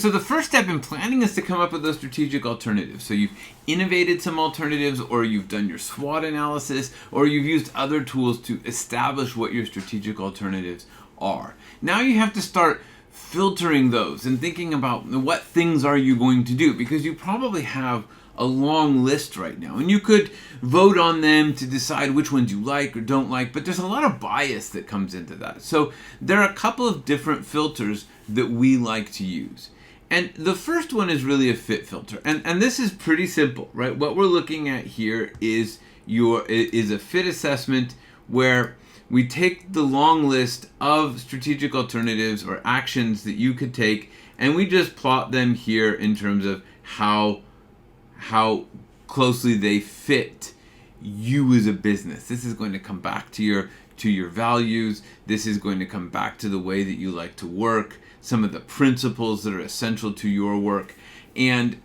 so the first step in planning is to come up with those strategic alternatives. So you've innovated some alternatives, or you've done your SWOT analysis, or you've used other tools to establish what your strategic alternatives are. Now you have to start filtering those and thinking about what things are you going to do, because you probably have a long list right now, and you could vote on them to decide which ones you like or don't like, but there's a lot of bias that comes into that. So there are a couple of different filters that we like to use. And the first one is really a fit filter. And this is pretty simple, right? What we're looking at here is a fit assessment where we take the long list of strategic alternatives or actions that you could take, and we just plot them here in terms of how closely they fit you as a business. This is going to come back to your values. This is going to come back to the way that you like to work, some of the principles that are essential to your work. And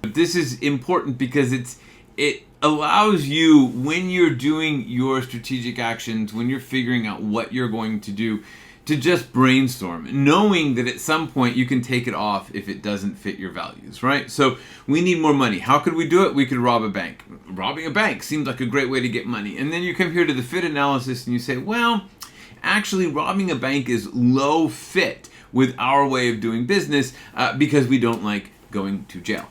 this is important because it allows you, when you're doing your strategic actions, when you're figuring out what you're going to do, to just brainstorm, knowing that at some point you can take it off if it doesn't fit your values, right? So we need more money. How could we do it? We could rob a bank. Robbing a bank seems like a great way to get money. And then you come here to the fit analysis and you say, well, actually robbing a bank is low fit with our way of doing business because we don't like going to jail.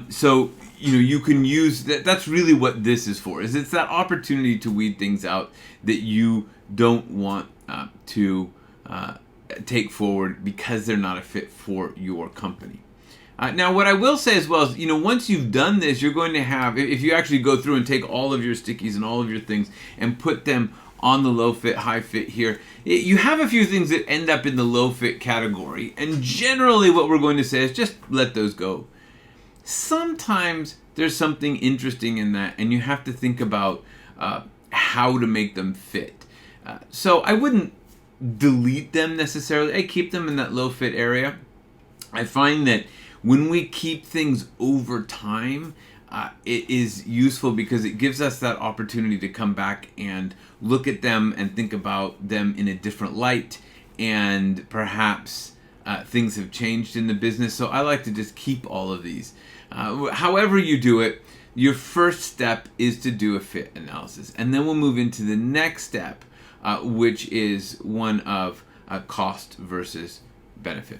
So you can use that. That's really what this is for. It's that opportunity to weed things out that you don't want to take forward because they're not a fit for your company. Now, what I will say as well is, once you've done this, you're going to have, if you actually go through and take all of your stickies and all of your things and put them on the low fit, high fit here, you have a few things that end up in the low fit category. And generally what we're going to say is just let those go. Sometimes there's something interesting in that, and you have to think about how to make them fit. So I wouldn't delete them necessarily. I keep them in that low fit area. I find that when we keep things over time, it is useful because it gives us that opportunity to come back and look at them and think about them in a different light, and perhaps things have changed in the business. So I like to just keep all of these. However you do it, your first step is to do a fit analysis, and then we'll move into the next step, which is one of cost versus benefit.